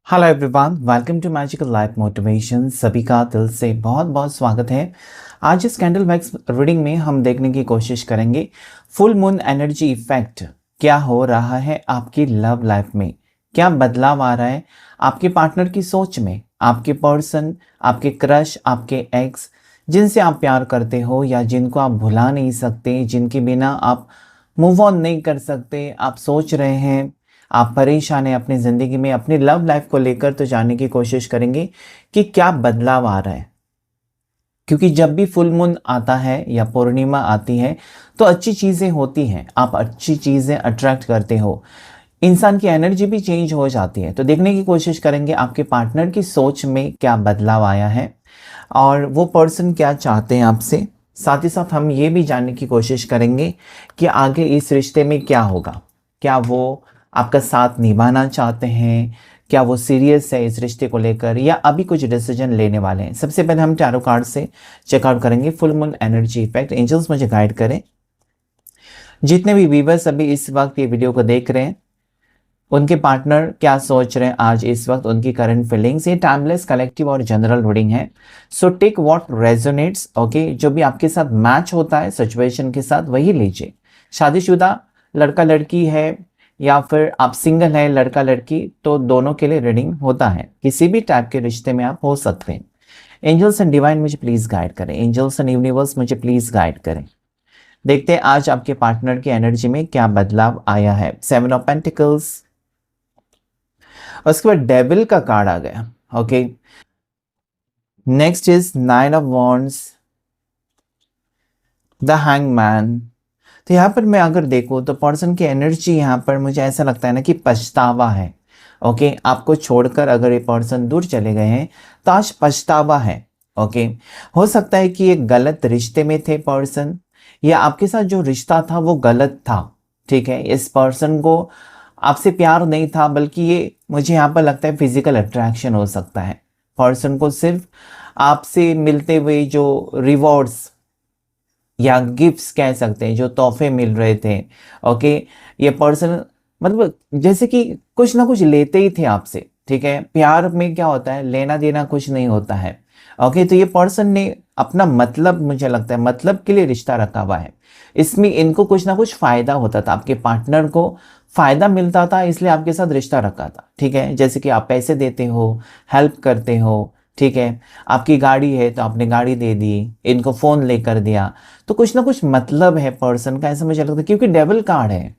Hello everyone, welcome to magical life motivation. सभी का दिल से बहुत बहुत स्वागत है। आज इस कैंडल वैक्स रीडिंग में हम देखने की कोशिश करेंगे फुल मून एनर्जी इफेक्ट क्या हो रहा है आपकी लव लाइफ में। क्या बदलाव आ रहा है आपके पार्टनर की सोच में, आपके पर्सन, आपके क्रश, आपके एक्स, जिनसे आप प्यार करते हो या जिनको आप भुला नहीं सकते, जिनके बिना आप मूव ऑन नहीं कर सकते। आप सोच रहे हैं, आप परेशान हैं अपनी ज़िंदगी में, अपनी लव लाइफ को लेकर, तो जानने की कोशिश करेंगे कि क्या बदलाव आ रहा है। क्योंकि जब भी फुल मून आता है या पूर्णिमा आती है तो अच्छी चीज़ें होती हैं, आप अच्छी चीज़ें अट्रैक्ट करते हो, इंसान की एनर्जी भी चेंज हो जाती है। तो देखने की कोशिश करेंगे आपके पार्टनर की सोच में क्या बदलाव आया है और वो पर्सन क्या चाहते हैं आपसे। साथ ही साथ हम ये भी जानने की कोशिश करेंगे कि आगे इस रिश्ते में क्या होगा। क्या वो आपका साथ निभाना चाहते हैं, क्या वो सीरियस है इस रिश्ते को लेकर, या अभी कुछ डिसीजन लेने वाले हैं। सबसे पहले हम टैरो कार्ड से चेकआउट करेंगे full moon energy effect. Angels मुझे गाइड करें। जितने भी व्यूवर्स अभी इस वक्त ये वीडियो को देख रहे हैं, उनके पार्टनर क्या सोच रहे हैं आज इस वक्त, उनकी करंट फीलिंग्स। ये टाइमलेस, कलेक्टिव और जनरल रीडिंग है। So take what resonates. Okay, जो भी आपके साथ मैच होता है सिचुएशन के साथ वही लीजिए। शादीशुदा लड़का लड़की है या फिर आप सिंगल है लड़का लड़की, तो दोनों के लिए रीडिंग होता है। किसी भी टाइप के रिश्ते में आप हो सकते हैं। एंजल्स एंड डिवाइन मुझे प्लीज गाइड करें। एंजल्स एंड यूनिवर्स मुझे प्लीज गाइड करें। देखते हैं आज आपके पार्टनर की एनर्जी में क्या बदलाव आया है। 7 ऑफ पेंटिकल्स, उसके बाद डेविल का कार्ड आ गया। Okay, next is 9 of wands, the hangman. तो यहाँ पर मैं अगर देखूँ तो पर्सन की एनर्जी यहाँ पर मुझे ऐसा लगता है ना कि पछतावा है। ओके, आपको छोड़कर अगर ये पर्सन दूर चले गए हैं तो आज पछतावा है। ओके, हो सकता है कि एक गलत रिश्ते में थे पर्सन, या आपके साथ जो रिश्ता था वो गलत था। ठीक है, इस पर्सन को आपसे प्यार नहीं था, बल्कि ये मुझे यहाँ पर लगता है फिजिकल अट्रैक्शन हो सकता है। पर्सन को सिर्फ आपसे मिलते हुए जो रिवॉर्ड्स या गिफ्ट्स कह सकते हैं, जो तोहफे मिल रहे थे, ओके, ये पर्सन मतलब जैसे कि कुछ ना कुछ लेते ही थे आपसे। ठीक है, प्यार में क्या होता है, लेना देना कुछ नहीं होता है। ओके, तो ये पर्सन ने अपना मतलब, मुझे लगता है मतलब के लिए रिश्ता रखा हुआ है। इसमें इनको कुछ ना कुछ फायदा होता था, आपके पार्टनर को फायदा मिलता था, इसलिए आपके साथ रिश्ता रखा था। ठीक है, जैसे कि आप पैसे देते हो, हेल्प करते हो। ठीक है, आपकी गाड़ी है तो आपने गाड़ी दे दी, इनको फोन लेकर दिया, तो कुछ ना कुछ मतलब है पर्सन का, ऐसा मुझे लगता है। क्योंकि डेविल कार्ड है,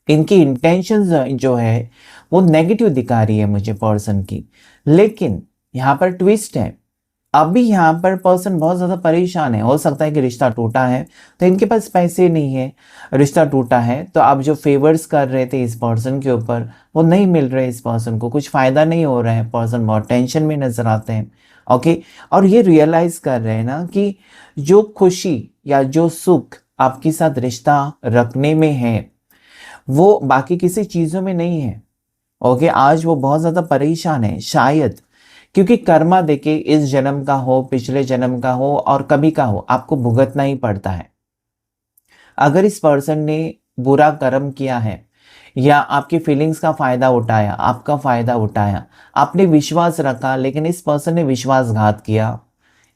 इनकी इंटेंशंस जो है वो नेगेटिव दिखा रही है मुझे पर्सन की। लेकिन यहाँ पर ट्विस्ट है, अभी यहाँ पर पर्सन बहुत ज़्यादा परेशान है। हो सकता है कि रिश्ता टूटा है तो इनके पास पैसे नहीं है, रिश्ता टूटा है तो आप जो फेवर्स कर रहे थे इस पर्सन के ऊपर वो नहीं मिल रहे, इस पर्सन को कुछ फ़ायदा नहीं हो रहा है, पर्सन बहुत टेंशन में नज़र आते हैं। ओके, और ये रियलाइज़ कर रहे हैं ना कि जो खुशी या जो सुख आपके साथ रिश्ता रखने में है वो बाकी किसी चीज़ों में नहीं है। ओके, आज वो बहुत ज़्यादा परेशान है, शायद क्योंकि कर्मा देके इस जन्म का हो, पिछले जन्म का हो और कभी का हो, आपको भुगतना ही पड़ता है। अगर इस पर्सन ने बुरा कर्म किया है या आपकी फीलिंग्स का फायदा उठाया, आपका फायदा उठाया, आपने विश्वास रखा लेकिन इस पर्सन ने विश्वासघात किया,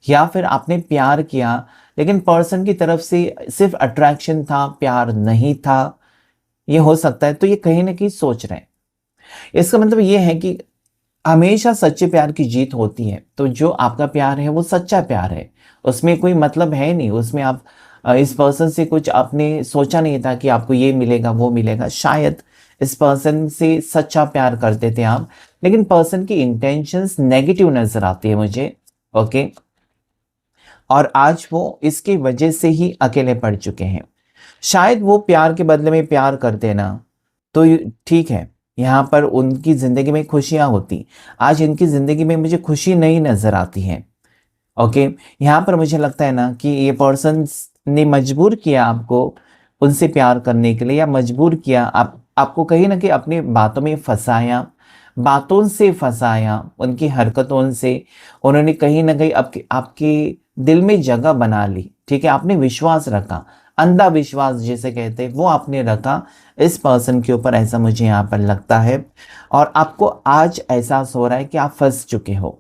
या फिर आपने प्यार किया लेकिन पर्सन की तरफ से सिर्फ अट्रैक्शन था, प्यार नहीं था, ये हो सकता है। तो ये कहीं ना कहीं सोच रहे हैं, इसका मतलब ये है कि हमेशा सच्चे प्यार की जीत होती है। तो जो आपका प्यार है वो सच्चा प्यार है, उसमें कोई मतलब है नहीं, उसमें आप इस पर्सन से कुछ आपने सोचा नहीं था कि आपको ये मिलेगा वो मिलेगा। शायद इस पर्सन से सच्चा प्यार करते थे आप, लेकिन पर्सन की इंटेंशंस नेगेटिव नजर आती है मुझे। ओके, और आज वो इसकी वजह से ही अकेले पड़ चुके हैं। शायद वो प्यार के बदले में प्यार करते ना तो ठीक है, यहाँ पर उनकी ज़िंदगी में खुशियाँ होती। आज इनकी ज़िंदगी में मुझे खुशी नहीं नज़र आती है। ओके, यहाँ पर मुझे लगता है ना कि ये पर्सन ने मजबूर किया आपको उनसे प्यार करने के लिए, या मजबूर किया आपको कहीं ना कहीं अपनी बातों में फंसाया, बातों से फंसाया, उनकी हरकतों से उन्होंने कहीं ना कहीं आपके आपके दिल में जगह बना ली। ठीक है, आपने विश्वास रखा, अंधा विश्वास जिसे कहते हैं वो आपने रखा इस पर्सन के ऊपर, ऐसा मुझे यहाँ पर लगता है। और आपको आज एहसास हो रहा है कि आप फंस चुके हो।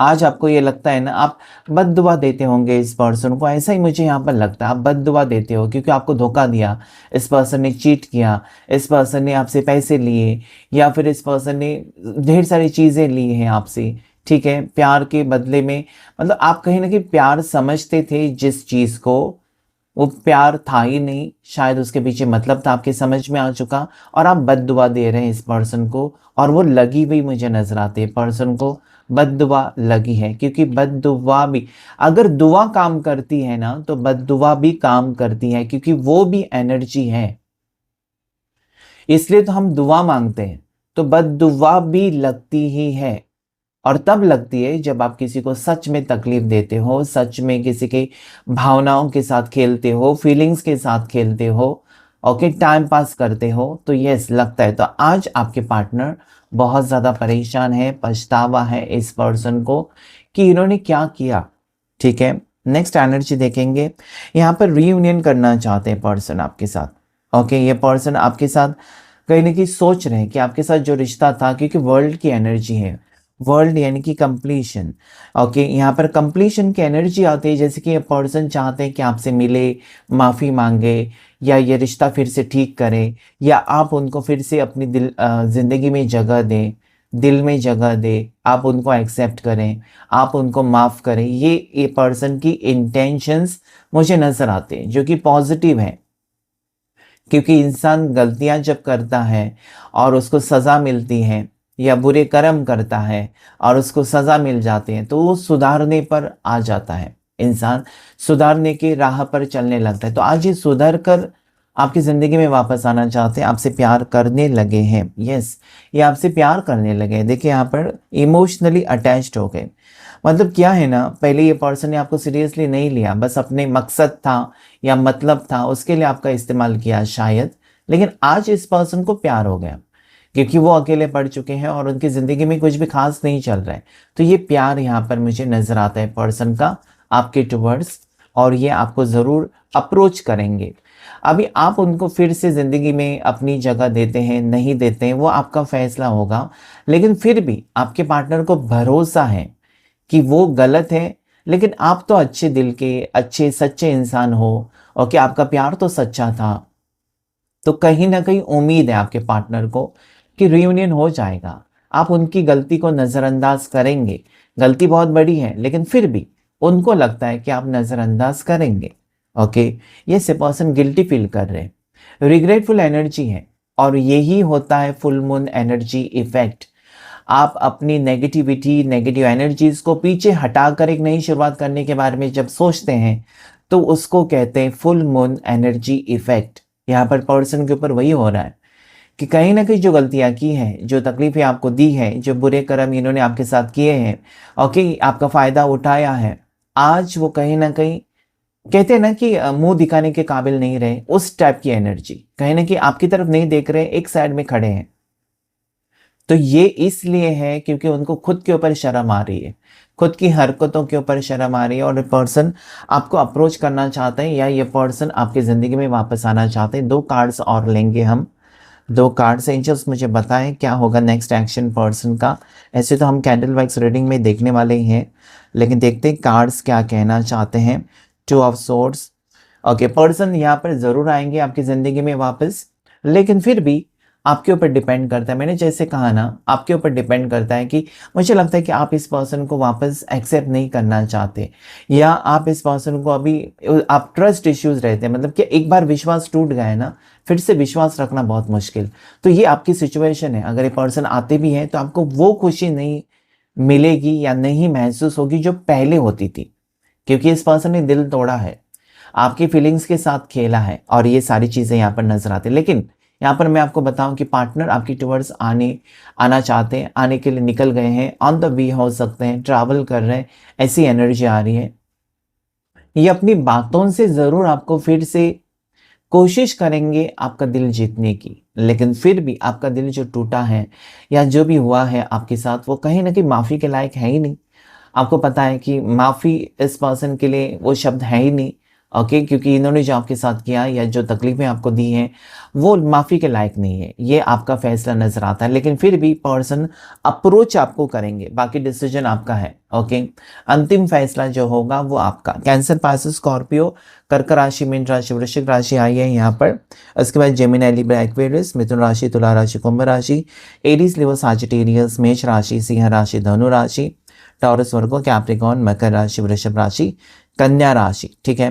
आज आपको ये लगता है ना, आप बद्दुआ देते होंगे इस पर्सन को, ऐसा ही मुझे यहाँ पर लगता है। आप बद्दुआ देते हो क्योंकि आपको धोखा दिया, इस पर्सन ने चीट किया, इस पर्सन ने आपसे पैसे लिए, या फिर इस पर्सन ने ढेर सारी चीज़ें ली हैं आपसे, ठीक है, प्यार के बदले में। मतलब आप कहीं ना कहीं प्यार समझते थे जिस चीज़ को, वो प्यार था ही नहीं, शायद उसके पीछे मतलब था, आपके समझ में आ चुका, और आप बद्दुआ दे रहे हैं इस पर्सन को। और वो लगी हुई मुझे नजर आती है, पर्सन को बद्दुआ लगी है। क्योंकि बद्दुआ भी, अगर दुआ काम करती है ना, तो बद्दुआ भी काम करती है, क्योंकि वो भी एनर्जी है। इसलिए तो हम दुआ मांगते हैं, तो बद्दुआ भी लगती ही है। और तब लगती है जब आप किसी को सच में तकलीफ देते हो, सच में किसी के भावनाओं के साथ खेलते हो, फीलिंग्स के साथ खेलते हो, ओके, टाइम पास करते हो, तो यस लगता है। तो आज आपके पार्टनर बहुत ज़्यादा परेशान है, पछतावा है इस पर्सन को कि इन्होंने क्या किया, ठीक है। नेक्स्ट एनर्जी देखेंगे, यहाँ पर रीयूनियन करना चाहते हैं पर्सन आपके साथ, ओके। ये पर्सन आपके साथ कहीं ना कहीं सोच रहे हैं कि आपके साथ जो रिश्ता था, क्योंकि वर्ल्ड की एनर्जी है, वर्ल्ड यानी कि कंप्लीशन, ओके। यहाँ पर कंप्लीशन की एनर्जी आती है, जैसे कि ये पर्सन चाहते हैं कि आपसे मिले, माफ़ी मांगे, या ये रिश्ता फिर से ठीक करें, या आप उनको फिर से अपनी ज़िंदगी में जगह दें, दिल में जगह दें, आप उनको एक्सेप्ट करें, आप उनको माफ़ करें। ये पर्सन की इंटेंशंस मुझे नज़र आते हैं, जो कि पॉजिटिव हैं। क्योंकि इंसान गलतियां जब करता है और उसको सज़ा मिलती है, या बुरे कर्म करता है और उसको सज़ा मिल जाती है, तो वो सुधारने पर आ जाता है, इंसान सुधारने की राह पर चलने लगता है। तो आज ये सुधर कर आपकी ज़िंदगी में वापस आना चाहते हैं, आपसे प्यार करने लगे हैं। यस, ये आपसे प्यार करने लगे हैं। देखिए यहाँ पर इमोशनली अटैच्ड हो गए। मतलब क्या है ना, पहले ये पर्सन ने आपको सीरियसली नहीं लिया, बस अपने मकसद था या मतलब था उसके लिए आपका इस्तेमाल किया शायद। लेकिन आज इस पर्सन को प्यार हो गया, क्योंकि वो अकेले पड़ चुके हैं और उनकी ज़िंदगी में कुछ भी खास नहीं चल रहा है। तो ये प्यार यहाँ पर मुझे नज़र आता है पर्सन का आपके टुवर्ड्स, और ये आपको ज़रूर अप्रोच करेंगे। अभी आप उनको फिर से ज़िंदगी में अपनी जगह देते हैं, नहीं देते हैं, वो आपका फैसला होगा। लेकिन फिर भी आपके पार्टनर को भरोसा है कि वो गलत है, लेकिन आप तो अच्छे दिल के, अच्छे सच्चे इंसान हो, और कि आपका प्यार तो सच्चा था। तो कहीं ना कहीं उम्मीद है आपके पार्टनर को कि रियूनियन हो जाएगा। आप उनकी गलती को नज़रअंदाज करेंगे, गलती बहुत बड़ी है, लेकिन फिर भी उनको लगता है कि आप नज़रअंदाज करेंगे, ओके। ये से पर्सन गिल्टी फील कर रहे हैं, रिग्रेटफुल एनर्जी है, और यही होता है फुल मून एनर्जी इफेक्ट। आप अपनी नेगेटिविटी, नेगेटिव एनर्जीज को पीछे हटाकर एक नई शुरुआत करने के बारे में जब सोचते हैं, तो उसको कहते हैं फुल मून एनर्जी इफेक्ट। यहाँ पर पर्सन के ऊपर वही हो रहा है कि कहीं ना कहीं जो गलतियाँ की हैं, जो तकलीफें आपको दी हैं, जो बुरे कर्म इन्होंने आपके साथ किए हैं, ओके, आपका फ़ायदा उठाया है, आज वो कहीं ना कहीं कहते हैं ना कि मुंह दिखाने के काबिल नहीं रहे, उस टाइप की एनर्जी, कहीं ना कहीं आपकी तरफ नहीं देख रहे, एक साइड में खड़े हैं। तो ये इसलिए है क्योंकि उनको खुद के ऊपर शर्म आ रही है, खुद की हरकतों के ऊपर शर्म आ रही है, और ये पर्सन आपको अप्रोच करना चाहते हैं, या ये पर्सन आपकी ज़िंदगी में वापस आना चाहते हैं। 2 कार्ड्स और लेंगे हम, 2 कार्ड्स। एंजल्स मुझे बताएं क्या होगा नेक्स्ट एक्शन पर्सन का। ऐसे तो हम कैंडल वाइज रीडिंग में देखने वाले ही हैं, लेकिन देखते हैं कार्ड्स क्या कहना चाहते हैं। 2 ऑफ सोर्ड्स, ओके। पर्सन यहाँ पर ज़रूर आएंगे आपकी ज़िंदगी में वापस, लेकिन फिर भी आपके ऊपर डिपेंड करता है। मैंने जैसे कहा ना, आपके ऊपर डिपेंड करता है कि मुझे लगता है कि आप इस पर्सन को वापस एक्सेप्ट नहीं करना चाहते, या आप इस पर्सन को अभी, आप ट्रस्ट इश्यूज रहते हैं, मतलब कि एक बार विश्वास टूट गया है ना, फिर से विश्वास रखना बहुत मुश्किल। तो ये आपकी सिचुएशन है। अगर ये पर्सन आते भी हैं तो आपको वो खुशी नहीं मिलेगी या नहीं महसूस होगी जो पहले होती थी, क्योंकि इस पर्सन ने दिल तोड़ा है, आपकी फीलिंग्स के साथ खेला है, और ये सारी चीज़ें यहाँ पर नजर आती है। लेकिन यहाँ पर मैं आपको बताऊं कि पार्टनर आपकी टुवर्ड्स आना चाहते हैं, आने के लिए निकल गए हैं, ऑन द वे हो सकते हैं, ट्रैवल कर रहे हैं, ऐसी एनर्जी आ रही है। ये अपनी बातों से ज़रूर आपको फिर से कोशिश करेंगे आपका दिल जीतने की, लेकिन फिर भी आपका दिल जो टूटा है या जो भी हुआ है आपके साथ, वो कहीं ना कहीं माफ़ी के लायक है ही नहीं। आपको पता है कि माफ़ी इस पर्सन के लिए वो शब्द है ही नहीं, ओके, क्योंकि इन्होंने जो आपके साथ किया या जो तकलीफें आपको दी हैं वो माफ़ी के लायक नहीं है, ये आपका फैसला नज़र आता है। लेकिन फिर भी पर्सन अप्रोच आपको करेंगे, बाकी डिसीजन आपका है। ओके, अंतिम फैसला जो होगा वो आपका। कैंसर, पाइसेस, स्कॉर्पियो, कर्क राशि, मीन राशि, वृश्चिक राशि आई है यहाँ पर। उसके बाद जेमिनी, लिब्रा, एक्वेरियस, मिथुन राशि, तुला राशि, कुंभ राशि, एरीज, लियो, साजिटेरियस, मेष राशि, सिंह राशि, धनु राशि, टॉरस, वर्गो, कैप्रिकॉर्न, मकर राशि, वृषभ राशि, कन्या राशि। ठीक है,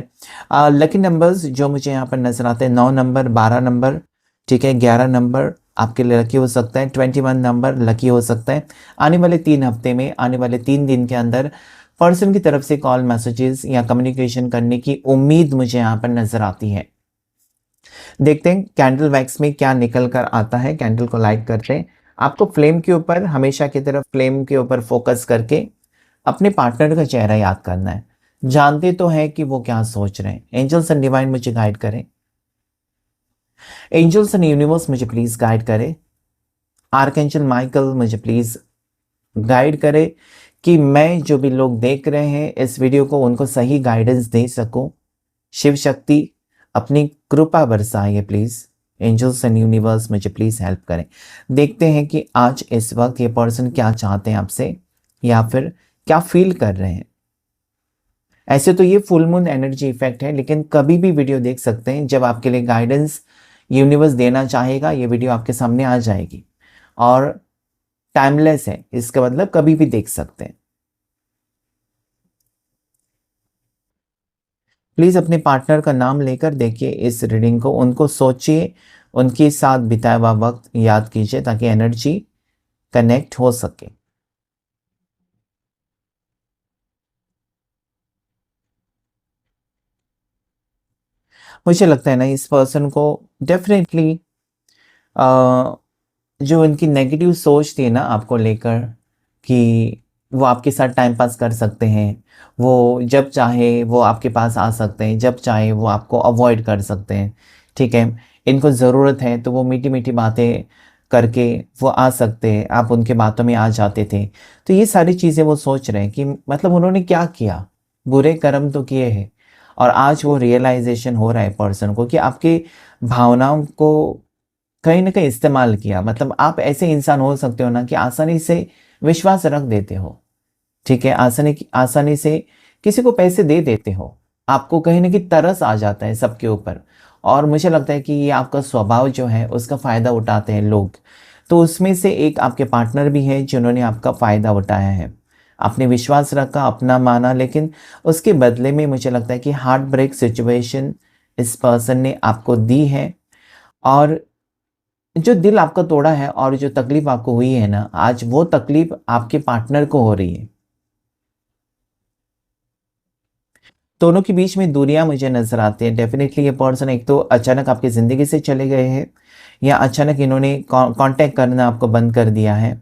लकी नंबर्स जो मुझे यहाँ पर नजर आते हैं 9 नंबर, 12 नंबर, ठीक है, 11 नंबर आपके लिए लकी हो सकता है, 21 नंबर लकी हो सकता है। आने वाले 3 हफ्ते में, आने वाले 3 दिन के अंदर पर्सन की तरफ से कॉल, मैसेजेस या कम्युनिकेशन करने की उम्मीद मुझे यहाँ पर नजर आती है। देखते हैं कैंडल वैक्स में क्या निकल कर आता है। कैंडल को लाइट करते हैं। आपको फ्लेम के ऊपर, हमेशा की तरफ फ्लेम के ऊपर फोकस करके अपने पार्टनर का चेहरा याद करना है। जानते तो हैं कि वो क्या सोच रहे हैं। एंजल्स एंड डिवाइन मुझे गाइड करें। एंजल्स एंड यूनिवर्स मुझे प्लीज गाइड करें। आर्कएंजल माइकल मुझे प्लीज गाइड करे कि मैं जो भी लोग देख रहे हैं इस वीडियो को, उनको सही गाइडेंस दे सकूं। शिव शक्ति अपनी कृपा बरसाइए प्लीज। एंजल्स एंड यूनिवर्स मुझे प्लीज हेल्प करें। देखते हैं कि आज इस वक्त ये पर्सन क्या चाहते हैं आपसे, या फिर क्या फील कर रहे हैं। ऐसे तो ये फुल मून एनर्जी इफेक्ट है, लेकिन कभी भी वीडियो देख सकते हैं। जब आपके लिए गाइडेंस यूनिवर्स देना चाहेगा, ये वीडियो आपके सामने आ जाएगी और टाइमलेस है, इसका मतलब कभी भी देख सकते हैं। प्लीज अपने पार्टनर का नाम लेकर देखिए इस रीडिंग को, उनको सोचिए, उनके साथ बिताया हुआ वक्त याद कीजिए ताकि एनर्जी कनेक्ट हो सके। मुझे लगता है ना इस पर्सन को डेफिनेटली जो इनकी नेगेटिव सोच थी ना आपको लेकर, कि वो आपके साथ टाइम पास कर सकते हैं, वो जब चाहे वो आपके पास आ सकते हैं, जब चाहे वो आपको अवॉइड कर सकते हैं। ठीक है, इनको ज़रूरत है तो वो मीठी मीठी बातें करके वो आ सकते हैं, आप उनके बातों में आ जाते थे। तो ये सारी चीज़ें वो सोच रहे हैं कि मतलब उन्होंने क्या किया, बुरे कर्म तो किए हैं। और आज वो रियलाइजेशन हो रहा है पर्सन को कि आपकी भावनाओं को कहीं न कहीं इस्तेमाल किया। मतलब आप ऐसे इंसान हो सकते हो ना कि आसानी से विश्वास रख देते हो, ठीक है? आसानी से किसी को पैसे दे देते हो। आपको कहीं न कहीं तरस आ जाता है सबके ऊपर, और मुझे लगता है कि ये आपका स्वभाव जो है उसका फ़ायदा उठाते हैं लोग। तो उसमें से एक आपके पार्टनर भी हैं जिन्होंने आपका फ़ायदा उठाया है। आपने विश्वास रखा, अपना माना, लेकिन उसके बदले में मुझे लगता है कि हार्ट ब्रेक सिचुएशन इस पर्सन ने आपको दी है। और जो दिल आपका तोड़ा है और जो तकलीफ आपको हुई है ना, आज वो तकलीफ आपके पार्टनर को हो रही है। दोनों के बीच में दूरियां मुझे नजर आती है। डेफिनेटली ये पर्सन एक तो अचानक आपकी ज़िंदगी से चले गए हैं, या अचानक इन्होंने कांटेक्ट करना आपको बंद कर दिया है।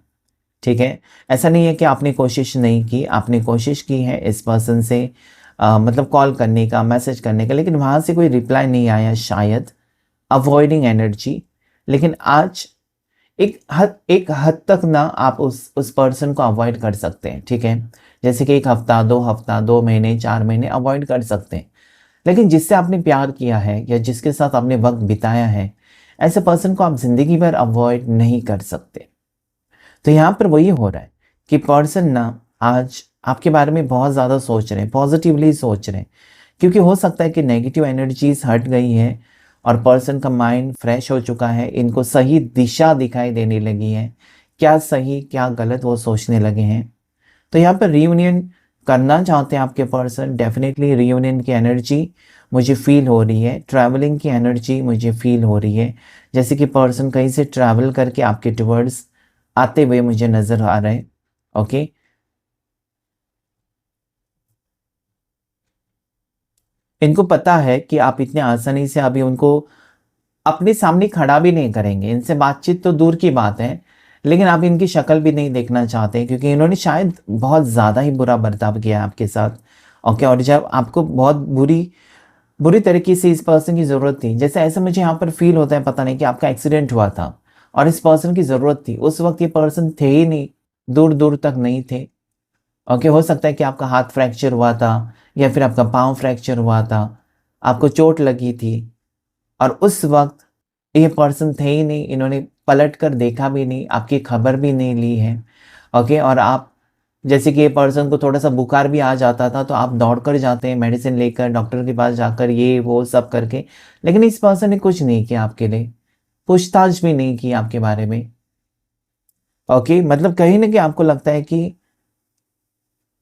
ठीक है, ऐसा नहीं है कि आपने कोशिश नहीं की, आपने कोशिश की है इस पर्सन से मतलब कॉल करने का, मैसेज करने का, लेकिन वहाँ से कोई रिप्लाई नहीं आया शायद। Avoiding energy. लेकिन आज एक हद तक ना आप उस पर्सन को अवॉइड कर सकते हैं। ठीक है, जैसे कि 1 हफ्ता, 2 हफ्ता, 2 महीने, 4 महीने अवॉइड कर सकते हैं। लेकिन जिससे आपने प्यार किया है या जिसके साथ आपने वक्त बिताया है, ऐसे पर्सन को आप जिंदगी भर अवॉइड नहीं कर सकते। तो यहाँ पर वही हो रहा है कि पर्सन ना आज आपके बारे में बहुत ज़्यादा सोच रहे हैं, पॉजिटिवली सोच रहे हैं, क्योंकि हो सकता है कि नेगेटिव एनर्जीज हट गई है और पर्सन का माइंड फ्रेश हो चुका है। इनको सही दिशा दिखाई देने लगी है, क्या सही क्या गलत वो सोचने लगे हैं। तो यहाँ पर रियूनियन करना चाहते हैं आपके पर्सन। डेफिनेटली रियूनियन की एनर्जी मुझे फील हो रही है, ट्रैवलिंग की एनर्जी मुझे फील हो रही है, जैसे कि पर्सन कहीं से ट्रैवल करके आपके टुवर्ड्स आते हुए मुझे नज़र आ रहे हैं। ओके, इनको पता है कि आप इतने आसानी से अभी उनको अपने सामने खड़ा भी नहीं करेंगे। इनसे बातचीत तो दूर की बात है, लेकिन आप इनकी शक्ल भी नहीं देखना चाहते, क्योंकि इन्होंने शायद बहुत ज़्यादा ही बुरा बर्ताव किया है आपके साथ। ओके, और जब आपको बहुत बुरी बुरी तरीके से इस पर्सन की ज़रूरत थी, जैसे ऐसा मुझे यहाँ पर फील होता है, पता नहीं कि आपका एक्सीडेंट हुआ था और इस पर्सन की ज़रूरत थी। उस वक्त ये पर्सन थे ही नहीं, दूर दूर तक नहीं थे। ओके, हो सकता है कि आपका हाथ फ्रैक्चर हुआ था या फिर आपका पाँव फ्रैक्चर हुआ था। आपको चोट लगी थी और उस वक्त ये पर्सन थे ही नहीं, इन्होंने पलट कर देखा भी नहीं, आपकी खबर भी नहीं ली है। ओके, और आप जैसे कि ये पर्सन को थोड़ा सा बुखार भी आ जाता था तो आप दौड़ कर जाते हैं मेडिसिन लेकर, डॉक्टर के पास जाकर ये वो सब करके, लेकिन इस पर्सन ने कुछ नहीं किया आपके लिए, पूछताछ भी नहीं की आपके बारे में। ओके, मतलब कहीं ना कहीं आपको लगता है कि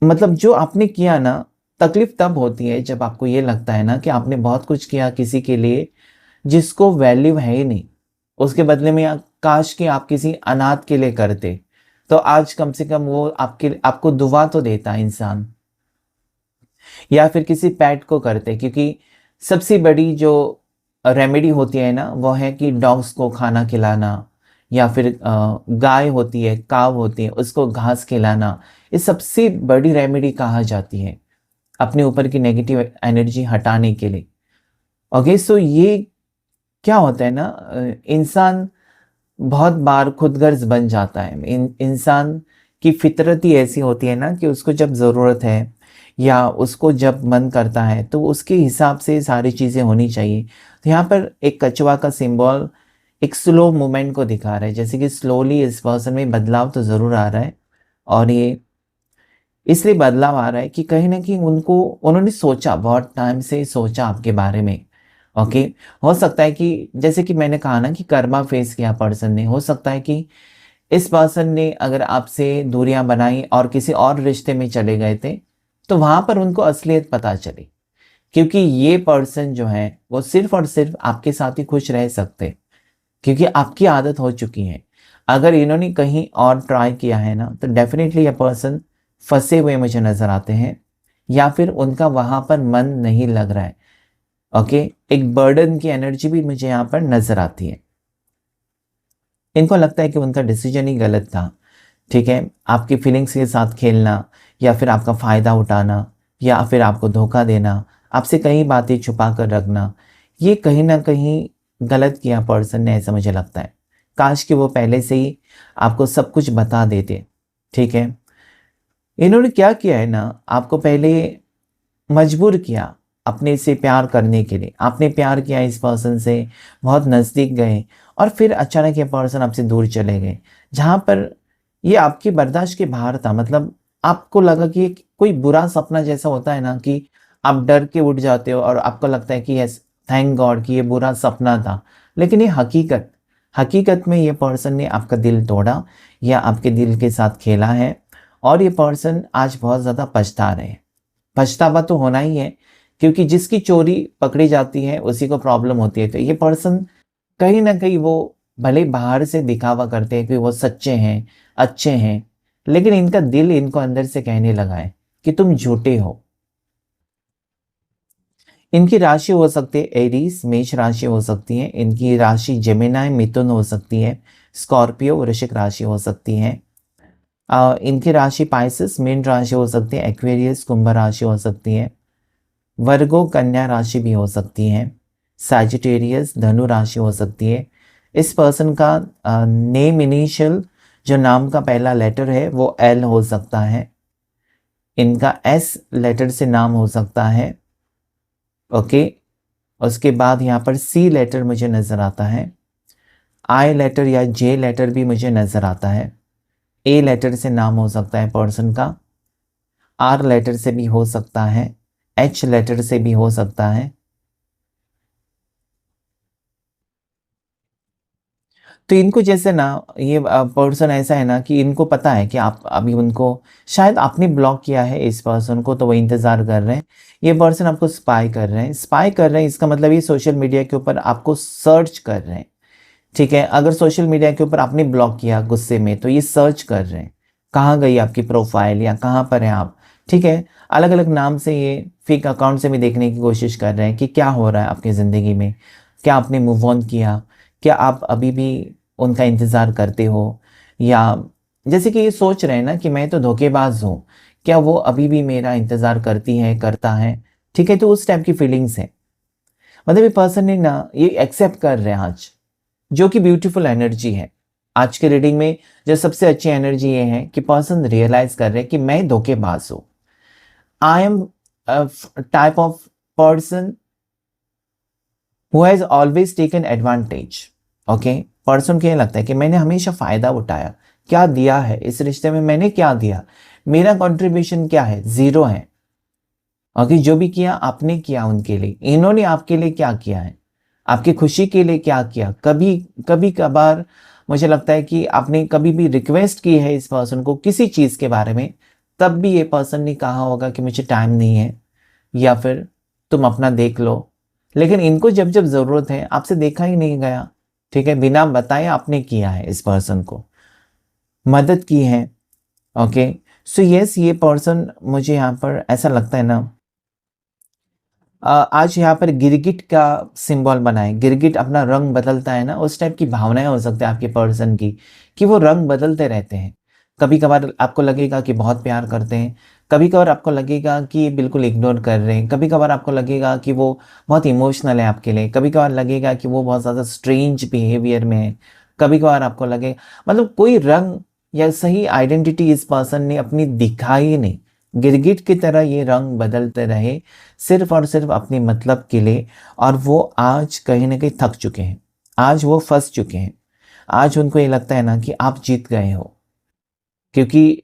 मतलब जो आपने किया ना, तकलीफ तब होती है जब आपको ये लगता है ना कि आपने बहुत कुछ किया किसी के लिए जिसको वैल्यू है ही नहीं, उसके बदले में काश कि आप किसी अनाथ के लिए करते तो आज कम से कम वो आपको दुआ तो देता इंसान, या फिर किसी पेट को करते, क्योंकि सबसे बड़ी जो रेमेडी होती है ना वो है कि डॉग्स को खाना खिलाना, या फिर गाय होती है, काव होती है, उसको घास खिलाना, ये सबसे बड़ी रेमेडी कहा जाती है अपने ऊपर की नेगेटिव एनर्जी हटाने के लिए। ओके, सो ये क्या होता है ना, इंसान बहुत बार खुदगर्ज बन जाता है। इंसान की फितरत ही ऐसी होती है ना कि उसको जब ज़रूरत है या उसको जब मन करता है तो उसके हिसाब से सारी चीज़ें होनी चाहिए। तो यहाँ पर एक कछुआ का सिंबल एक स्लो मूवमेंट को दिखा रहा है, जैसे कि स्लोली इस पर्सन में बदलाव तो ज़रूर आ रहा है, और ये इसलिए बदलाव आ रहा है कि कहीं ना कहीं उन्होंने सोचा, बहुत टाइम से सोचा आपके बारे में। ओके, हो सकता है कि जैसे कि मैंने कहा ना कि कर्मा फेस किया पर्सन ने, हो सकता है कि इस पर्सन ने अगर आपसे दूरियां बनाई और किसी और रिश्ते में चले गए थे तो वहां पर उनको असलियत पता चली, क्योंकि ये पर्सन जो है वो सिर्फ और सिर्फ आपके साथ ही खुश रह सकते, क्योंकि आपकी आदत हो चुकी है। अगर इन्होंने कहीं और ट्राई किया है ना तो डेफिनेटली ये पर्सन फंसे हुए मुझे नजर आते हैं, या फिर उनका वहां पर मन नहीं लग रहा है। ओके, एक बर्डन की एनर्जी भी मुझे यहाँ पर नजर आती है। इनको लगता है कि उनका डिसीजन ही गलत था। ठीक है, आपकी फीलिंग्स के साथ खेलना, या फिर आपका फ़ायदा उठाना, या फिर आपको धोखा देना, आपसे कई बातें छुपा कर रखना, ये कहीं ना कहीं गलत किया पर्सन ने, ऐसा मुझे लगता है। काश कि वो पहले से ही आपको सब कुछ बता देते। ठीक है, इन्होंने क्या किया है ना, आपको पहले मजबूर किया अपने से प्यार करने के लिए, आपने प्यार किया इस पर्सन से, बहुत नज़दीक गए, और फिर अचानक ये पर्सन आपसे दूर चले गए, जहाँ पर ये आपकी बर्दाश्त के बाहर था। मतलब आपको लगा कि ये कोई बुरा सपना जैसा होता है ना, कि आप डर के उठ जाते हो और आपको लगता है कि यस, थैंक गॉड कि ये बुरा सपना था, लेकिन ये हकीकत हकीकत में ये पर्सन ने आपका दिल तोड़ा या आपके दिल के साथ खेला है, और ये पर्सन आज बहुत ज़्यादा पछता रहे हैं। पछतावा तो होना ही है, क्योंकि जिसकी चोरी पकड़ी जाती है उसी को प्रॉब्लम होती है। तो ये पर्सन कहीं ना कहीं वो भले बाहर से दिखावा करते हैं कि वो सच्चे हैं, अच्छे हैं, लेकिन इनका दिल इनको अंदर से कहने लगा है कि तुम झूठे हो। इनकी राशि हो सकती है एरीज, मेष राशि हो सकती है, इनकी राशि जेमिनाई मिथुन हो सकती है, स्कॉर्पियो वृश्चिक राशि हो सकती है, इनकी राशि पाइसेस मीन राशि हो सकती है, एक्वेरियस कुंभ राशि हो सकती है, वर्गो कन्या राशि भी हो सकती है, सैजिटेरियस धनु राशि हो सकती है। इस पर्सन का नेम इनिशियल, जो नाम का पहला लेटर है वो एल हो सकता है, इनका एस लेटर से नाम हो सकता है। ओके, उसके बाद यहाँ पर सी लेटर मुझे नज़र आता है, आई लेटर या जे लेटर भी मुझे नज़र आता है, ए लेटर से नाम हो सकता है पर्सन का, आर लेटर से भी हो सकता है, एच लेटर से भी हो सकता है। तो इनको जैसे ना, ये पर्सन ऐसा है ना कि इनको पता है कि आप अभी उनको, शायद आपने ब्लॉक किया है इस पर्सन को तो वो इंतज़ार कर रहे हैं। ये पर्सन आपको स्पाई कर रहे हैं, स्पाई कर रहे हैं, इसका मतलब ये सोशल मीडिया के ऊपर आपको सर्च कर रहे हैं। ठीक है, अगर सोशल मीडिया के ऊपर आपने ब्लॉक किया गुस्से में तो ये सर्च कर रहे हैं, कहाँ गई आपकी प्रोफाइल या कहाँ पर हैं आप। ठीक है, अलग अलग नाम से ये फेक अकाउंट से भी देखने की कोशिश कर रहे हैं कि क्या हो रहा है आपकी ज़िंदगी में, क्या आपने मूव ऑन किया, क्या आप अभी भी उनका इंतज़ार करते हो, या जैसे कि ये सोच रहे हैं ना कि मैं तो धोखेबाज हूँ, क्या वो अभी भी मेरा इंतज़ार करती है, करता है। ठीक है, तो उस टाइप की फीलिंग्स है। मतलब ये पर्सन ने ना ये एक्सेप्ट कर रहे हैं आज, जो कि ब्यूटीफुल एनर्जी है। आज के रीडिंग में जो सबसे अच्छी एनर्जी ये है कि पर्सन रियलाइज कर रहे हैं कि मैं धोखेबाज हूं, I am type of person who has always taken advantage. Okay, person को ये लगता है कि मैंने हमेशा फ़ायदा उठाया, क्या दिया है इस रिश्ते में, मैंने क्या दिया, मेरा कंट्रीब्यूशन क्या है, ज़ीरो है। ओके, जो भी किया आपने किया उनके लिए, इन्होंने आपके लिए क्या किया है, आपकी खुशी के लिए क्या किया। कभी कभी कभार मुझे लगता है कि आपने कभी भी रिक्वेस्ट की है इस पर्सन को किसी चीज़ के बारे में, तब भी ये पर्सन ने कहा होगा कि मुझे टाइम नहीं है, या फिर तुम अपना देख लो। लेकिन इनको जब जब ज़रूरत है आपसे देखा ही नहीं गया, ठीक है, बिना बताए आपने किया है, इस पर्सन को मदद की है। ओके, सो यस, ये पर्सन मुझे यहाँ पर ऐसा लगता है ना, आज यहाँ पर गिरगिट का सिंबल बनाए, गिरगिट अपना रंग बदलता है ना, उस टाइप की भावनाएं हो सकती है आपके पर्सन की, कि वो रंग बदलते रहते हैं। कभी कभार आपको लगेगा कि बहुत प्यार करते हैं, कभी कभार आपको लगेगा कि ये बिल्कुल इग्नोर कर रहे हैं, कभी कभार आपको लगेगा कि वो बहुत इमोशनल है आपके लिए, कभी कभार लगेगा कि वो बहुत ज़्यादा स्ट्रेंज बिहेवियर में है, कभी कभार आपको लगे, मतलब कोई रंग या सही आइडेंटिटी इस पर्सन ने अपनी दिखाई नहीं। गिरगिट की तरह ये रंग बदलते रहे सिर्फ और सिर्फ अपने मतलब के लिए, और वो आज कहीं ना कहीं थक चुके हैं, आज वो फंस चुके हैं। आज उनको ये लगता है ना कि आप जीत गए हो, क्योंकि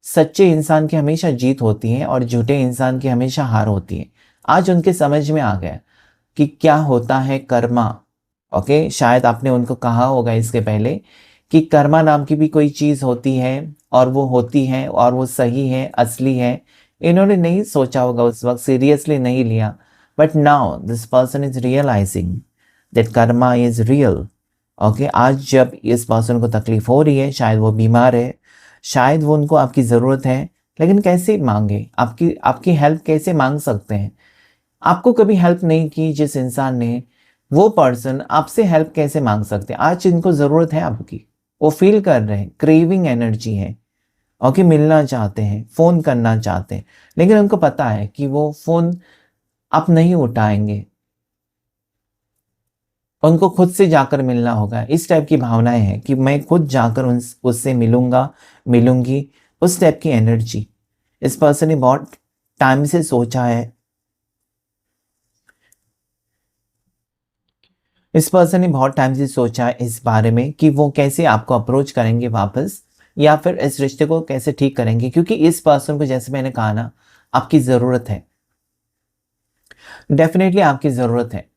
सच्चे इंसान की हमेशा जीत होती है और झूठे इंसान की हमेशा हार होती है। आज उनके समझ में आ गया कि क्या होता है कर्मा। ओके, शायद आपने उनको कहा होगा इसके पहले कि कर्मा नाम की भी कोई चीज़ होती है, और वो होती है और वो सही है, असली है। इन्होंने नहीं सोचा होगा उस वक्त, सीरियसली नहीं लिया, but now this person is realising that karma is real. Okay, आज जब इस पर्सन को तकलीफ हो रही है, शायद वो बीमार है, शायद वो उनको आपकी ज़रूरत है, लेकिन कैसे मांगे, आपकी आपकी हेल्प कैसे मांग सकते हैं। आपको कभी हेल्प नहीं की जिस इंसान ने, वो पर्सन आपसे हेल्प कैसे मांग सकते हैं। आज इनको ज़रूरत है आपकी, वो फील कर रहे हैं, क्रेविंग एनर्जी है। ओके, मिलना चाहते हैं, फ़ोन करना चाहते हैं, लेकिन उनको पता है कि वो फ़ोन आप नहीं उठाएंगे, उनको खुद से जाकर मिलना होगा। इस टाइप की भावनाएं हैं कि मैं खुद जाकर उससे मिलूंगा, मिलूंगी, उस टाइप की एनर्जी। इस पर्सन ने बहुत टाइम से सोचा है, इस पर्सन ने बहुत टाइम से सोचा है इस बारे में कि वो कैसे आपको अप्रोच करेंगे वापस, या फिर इस रिश्ते को कैसे ठीक करेंगे, क्योंकि इस पर्सन को, जैसे मैंने कहा ना, आपकी ज़रूरत है, डेफिनेटली आपकी ज़रूरत है।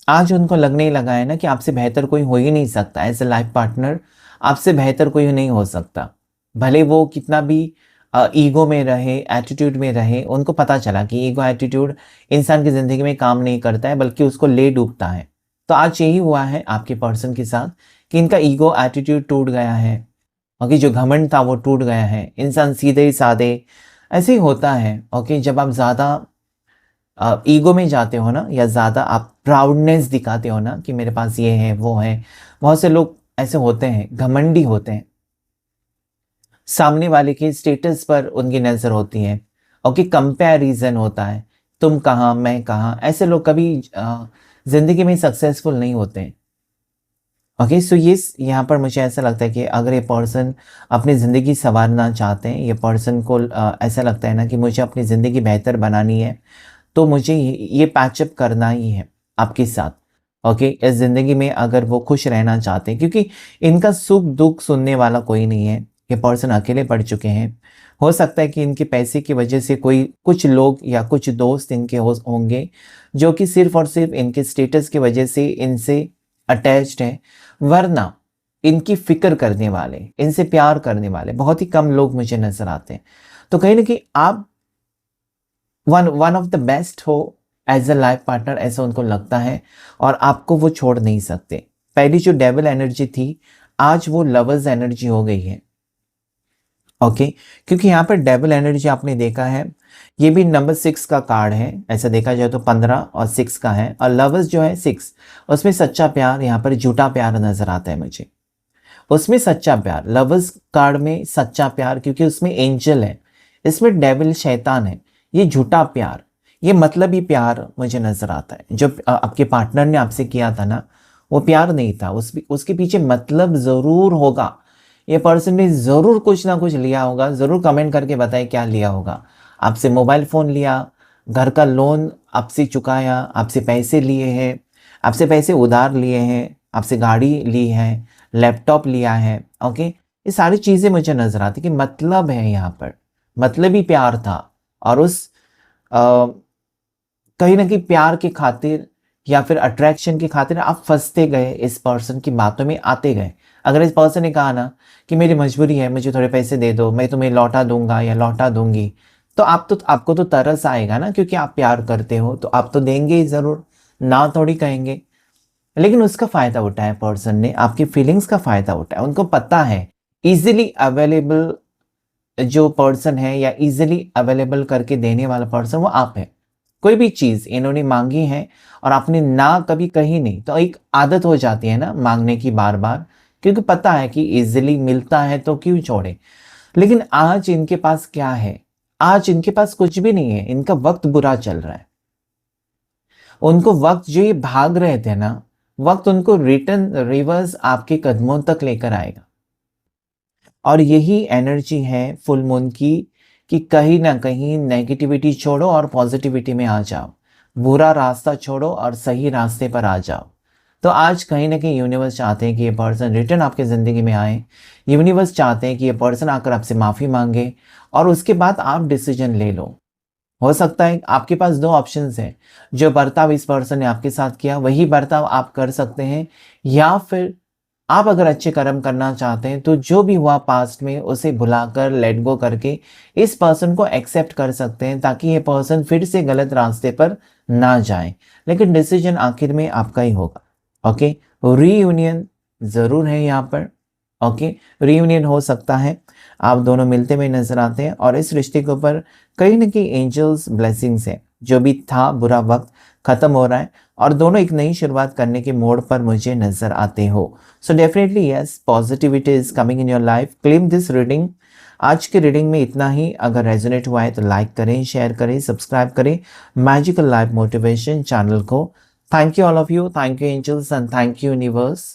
आज उनको लगने ही लगा है ना कि आपसे बेहतर कोई हो ही नहीं सकता, एज ए लाइफ पार्टनर आपसे बेहतर कोई नहीं हो सकता। भले वो कितना भी ईगो में रहे, एटीट्यूड में रहे, उनको पता चला कि ईगो एटीट्यूड इंसान की ज़िंदगी में काम नहीं करता है, बल्कि उसको ले डूबता है। तो आज यही हुआ है आपके पर्सन के साथ कि इनका ईगो एटीट्यूड टूट गया है, ओके, जो घमंड था वो टूट गया है। इंसान सीधे साधे ऐसे ही होता है। ओके, जब आप ज़्यादा ईगो में जाते हो ना, या ज़्यादा आप प्राउडनेस दिखाते हो ना कि मेरे पास ये है वो है, बहुत से लोग ऐसे होते हैं, घमंडी होते हैं, सामने वाले के स्टेटस पर उनकी नज़र होती है। ओके, कंपैरिजन होता है, तुम कहाँ मैं कहाँ, ऐसे लोग कभी ज़िंदगी में सक्सेसफुल नहीं होते हैं। ओके, सो ये यहाँ पर मुझे ऐसा लगता है कि अगर ये पर्सन अपनी ज़िंदगी संवारना चाहते हैं, ये पर्सन को ऐसा लगता है ना कि मुझे अपनी ज़िंदगी बेहतर बनानी है, तो मुझे ये पैचअप करना ही है आपके साथ। ओके, इस ज़िंदगी में अगर वो खुश रहना चाहते हैं, क्योंकि इनका सुख दुख सुनने वाला कोई नहीं है, ये पर्सन अकेले पड़ चुके हैं। हो सकता है कि इनके पैसे की वजह से कोई कुछ लोग या कुछ दोस्त इनके होंगे, जो कि सिर्फ और सिर्फ इनके स्टेटस की वजह से इनसे अटैच्ड है, वरना इनकी फिक्र करने वाले, इनसे प्यार करने वाले बहुत ही कम लोग मुझे नज़र आते हैं। तो कहीं ना कहीं आप वन ऑफ द बेस्ट हो एज अ लाइफ पार्टनर, ऐसा उनको लगता है, और आपको वो छोड़ नहीं सकते। पहली जो डेविल एनर्जी थी, आज वो लवर्स एनर्जी हो गई है। ओके, क्योंकि यहाँ पर डेविल एनर्जी आपने देखा है, ये भी नंबर 6 का कार्ड है, ऐसा देखा जाए तो 15 और 6 का है, और लवर्स जो है 6, उसमें सच्चा प्यार, यहाँ पर झूठा प्यार नजर आता है मुझे। उसमें सच्चा प्यार, लवर्स कार्ड में सच्चा प्यार, क्योंकि उसमें एंजल है, इसमें डेविल शैतान है। ये झूठा प्यार, ये मतलबी प्यार मुझे नजर आता है। जो आपके पार्टनर ने आपसे किया था ना, वो प्यार नहीं था, उसके पीछे मतलब ज़रूर होगा। ये पर्सन ने ज़रूर कुछ ना कुछ लिया होगा, ज़रूर कमेंट करके बताए क्या लिया होगा। आपसे मोबाइल फ़ोन लिया, घर का लोन आपसे चुकाया, आपसे पैसे लिए हैं, आपसे पैसे उधार लिए हैं, आपसे गाड़ी ली है, लैपटॉप लिया है। ओके, ये सारी चीज़ें मुझे नज़र आती कि मतलब है यहाँ पर, मतलब ही प्यार था। और उस कहीं ना कहीं प्यार की खातिर या फिर अट्रैक्शन की खातिर आप फंसते गए, इस पर्सन की बातों में आते गए। अगर इस पर्सन ने कहा ना कि मेरी मजबूरी है, मुझे थोड़े पैसे दे दो, मैं तुम्हें लौटा दूंगा या लौटा दूंगी, तो आपको तो तरस आएगा ना, क्योंकि आप प्यार करते हो तो आप तो देंगे ही ज़रूर, ना थोड़ी कहेंगे। लेकिन उसका फ़ायदा उठाया पर्सन ने, आपकी फीलिंग्स का फ़ायदा उठाया। उनको पता है इजीली अवेलेबल जो पर्सन है या इजीली अवेलेबल करके देने वाला पर्सन वो आप है। कोई भी चीज़ इन्होंने मांगी है और आपने ना कभी कही नहीं, तो एक आदत हो जाती है ना मांगने की बार बार, क्योंकि पता है कि इजीली मिलता है तो क्यों छोड़े। लेकिन आज इनके पास क्या है? आज इनके पास कुछ भी नहीं है, इनका वक्त बुरा चल रहा है। उनको वक्त जो ये भाग रहे थे ना, वक्त उनको रिटर्न रिवर्स आपके कदमों तक लेकर आएगा। और यही एनर्जी है फुल मून की, कि कहीं ना कहीं नेगेटिविटी छोड़ो और पॉजिटिविटी में आ जाओ, बुरा रास्ता छोड़ो और सही रास्ते पर आ जाओ। तो आज कहीं ना कहीं यूनिवर्स चाहते हैं कि ये पर्सन रिटर्न आपकी ज़िंदगी में आए। यूनिवर्स चाहते हैं कि ये पर्सन आकर आपसे माफ़ी मांगे और उसके बाद आप डिसीजन ले लो। हो सकता है आपके पास दो ऑप्शंस हैं, जो बर्ताव इस पर्सन ने आपके साथ किया वही बर्ताव आप कर सकते हैं, या फिर आप अगर अच्छे कर्म करना चाहते हैं तो जो भी हुआ पास्ट में उसे भुलाकर लेट गो करके इस पर्सन को एक्सेप्ट कर सकते हैं, ताकि ये पर्सन फिर से गलत रास्ते पर ना जाए। लेकिन डिसीजन आखिर में आपका ही होगा। ओके, रीयूनियन ज़रूर है यहाँ पर। ओके, रीयूनियन हो सकता है, आप दोनों मिलते हुए नजर आते हैं और इस रिश्ते के ऊपर कहीं ना कहीं एंजल्स ब्लेसिंग्स है। जो भी था बुरा वक्त खत्म हो रहा है और दोनों एक नई शुरुआत करने के मोड़ पर मुझे नजर आते हो। So definitely yes, positivity is coming in your life. Claim this reading. आज की रीडिंग में इतना ही। अगर रेजोनेट हुआ है तो लाइक करें, शेयर करें, सब्सक्राइब करें मैजिकल लाइफ मोटिवेशन चैनल को। Thank you all of you, thank you angels and thank you universe.